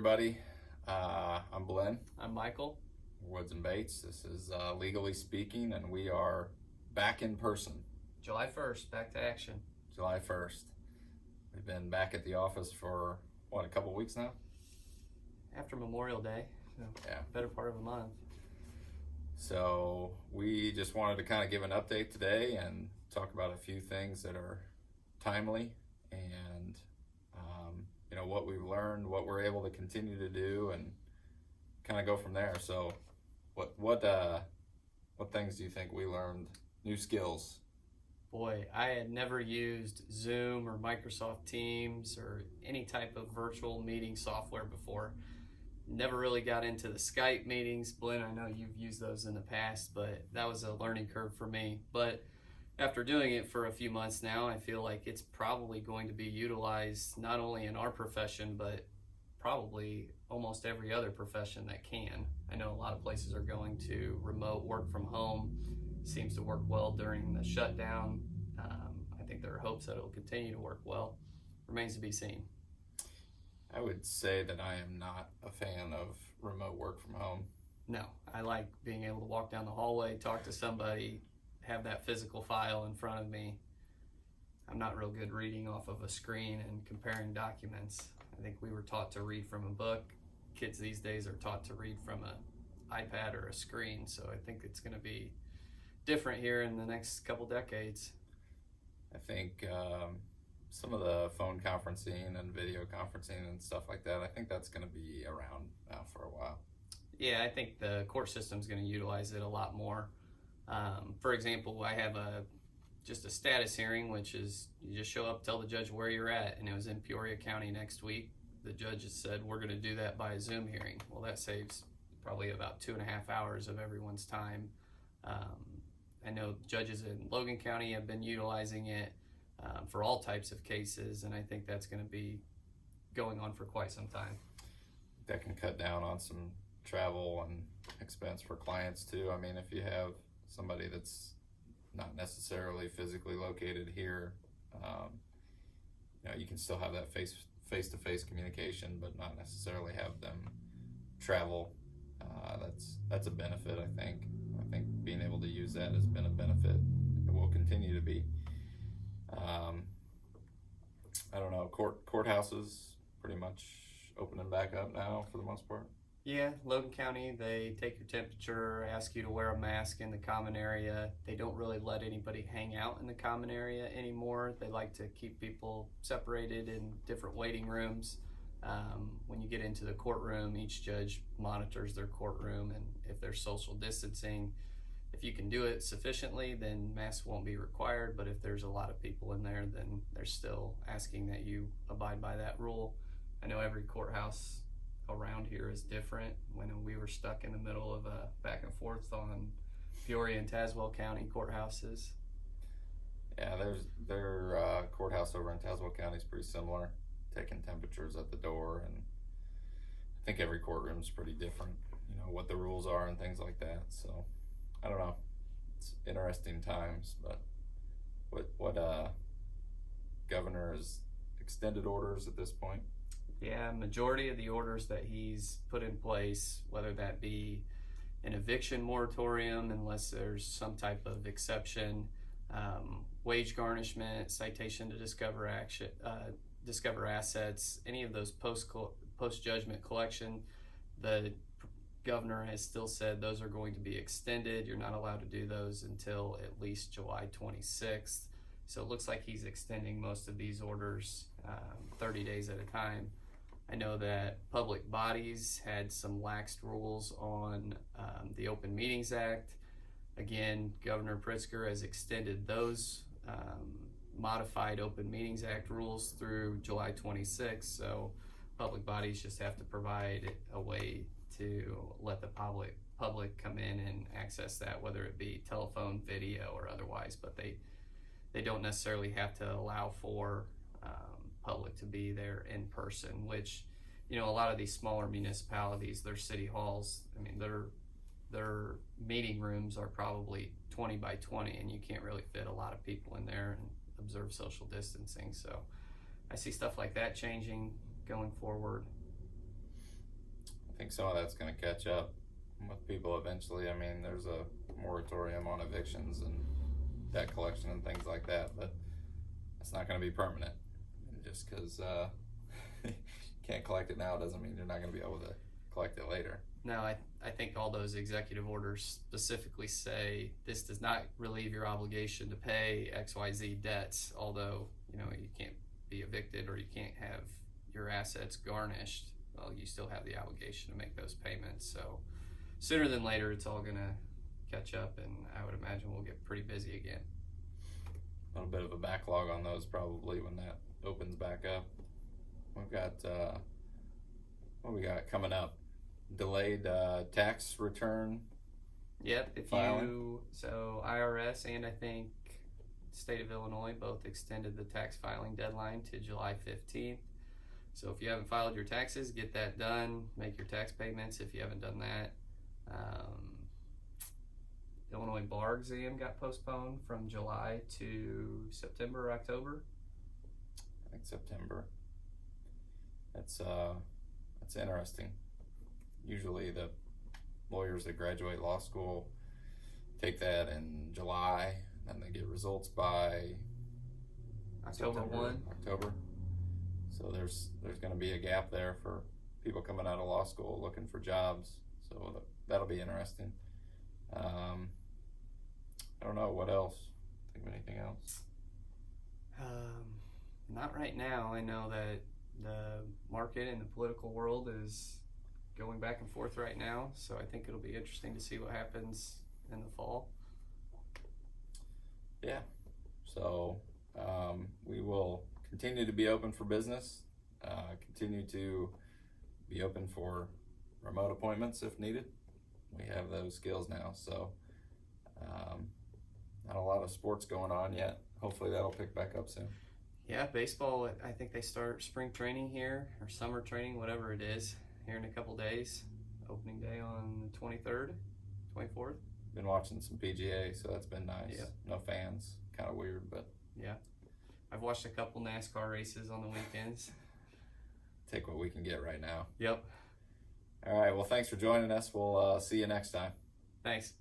everybody. I'm Glenn. I'm Michael. Woods and Bates. This is Legally Speaking, and we are back in person. July 1st, back to action. July 1st. We've been back at the office for, a couple weeks now? After Memorial Day, so Yeah. better part of a month. So we just wanted to kind of give an update today and talk about a few things that are timely and what we've learned, what we're able to continue to do, and kind of go from there. So what things do you think we learned? New skills? Boy, I had never used Zoom or Microsoft Teams or any type of virtual meeting software before. Never really got into the Skype meetings. Glenn, I know you've used those in the past, but that was a learning curve for me. But after doing it for a few months now, I feel like it's probably going to be utilized not only in our profession, but probably almost every other profession that can. I know a lot of places are going to remote work from home. Seems to work well during the shutdown. I think there are hopes that it will continue to work well. Remains to be seen. I would say that I am not a fan of remote work from home. No, I like being able to walk down the hallway, talk to somebody, have that physical file in front of me. I'm not real good reading off of a screen and comparing documents. I think we were taught to read from a book. Kids these days are taught to read from an iPad or a screen, so I think it's going to be different here in the next couple decades. I think some of the phone conferencing and video conferencing and stuff like that, I think that's going to be around now for a while. Yeah, I think the court system's going to utilize it a lot more. For example, I have just a status hearing, which is you just show up, tell the judge where you're at, and it was in Peoria County next week. The judge has said we're going to do that by a Zoom hearing. Well, that saves probably about 2.5 hours of everyone's time. I know judges in Logan County have been utilizing it for all types of cases, and I think that's going to be going on for quite some time. That can cut down on some travel and expense for clients too. I mean, if you have somebody that's not necessarily physically located here, you can still have that face-to-face communication, but not necessarily have them travel. That's a benefit, I think. I think being able to use that has been a benefit. It will continue to be. I don't know, courthouses pretty much opening back up now for the most part. Yeah, Logan County, they take your temperature, ask you to wear a mask in the common area. They don't really let anybody hang out in the common area anymore. They like to keep people separated in different waiting rooms. When you get into the courtroom, each judge monitors their courtroom, and if there's social distancing, if you can do it sufficiently, then masks won't be required. But if there's a lot of people in there, then they're still asking that you abide by that rule. I know every courthouse around here is different. When we were stuck in the middle of a back and forth on Peoria and Tazewell County courthouses. Yeah, their courthouse over in Tazewell County is pretty similar, taking temperatures at the door, and I think every courtroom is pretty different, what the rules are and things like that. So I don't know, it's interesting times. But what governor has extended orders at this point? Yeah, majority of the orders that he's put in place, whether that be an eviction moratorium, unless there's some type of exception, wage garnishment, citation to discover assets, any of those post-judgment collection, the governor has still said those are going to be extended. You're not allowed to do those until at least July 26th. So it looks like he's extending most of these orders 30 days at a time. I know that public bodies had some laxed rules on the Open Meetings Act. Again, Governor Pritzker has extended those modified Open Meetings Act rules through July 26th. So public bodies just have to provide a way to let the public come in and access that, whether it be telephone, video, or otherwise. But they don't necessarily have to allow for public to be there in person, which, a lot of these smaller municipalities, their city halls, I mean, their meeting rooms are probably 20 by 20, and you can't really fit a lot of people in there and observe social distancing. So I see stuff like that changing going forward. think some of that's going to catch up with people eventually. I mean, there's a moratorium on evictions and debt collection and things like that, but it's not going to be permanent. And just because you can't collect it now doesn't mean you're not going to be able to collect it later. No, I think all those executive orders specifically say this does not relieve your obligation to pay XYZ debts, although, you know, you can't be evicted or you can't have your assets garnished. Well, you still have the obligation to make those payments. So sooner than later, it's all going to catch up, and I would imagine we'll get pretty busy again. A little bit of a backlog on those probably when that opens back up. We've got, what we got coming up? Delayed tax return. Yep, so IRS and I think state of Illinois both extended the tax filing deadline to July 15th. So if you haven't filed your taxes, get that done. Make your tax payments if you haven't done that. Illinois bar exam got postponed from July to September or October. I think September. That's interesting. Usually the lawyers that graduate law school take that in July, and then they get results by October 1. October. So there's going to be a gap there for people coming out of law school looking for jobs. So that'll be interesting. I don't know what else. Think of anything else? Not right now. I know that the market and the political world is going back and forth right now, so I think it'll be interesting to see what happens in the fall. Yeah. So we will continue to be open for business, continue to be open for remote appointments if needed. We have those skills now, so not a lot of sports going on yet. Hopefully that'll pick back up soon. Yeah, baseball, I think they start spring training here, or summer training, whatever it is, here in a couple days. Opening day on the 23rd, 24th. Been watching some PGA, so that's been nice. Yep. No fans, kind of weird, but yeah. I've watched a couple NASCAR races on the weekends. Take what we can get right now. Yep. All right, well, thanks for joining us. We'll see you next time. Thanks.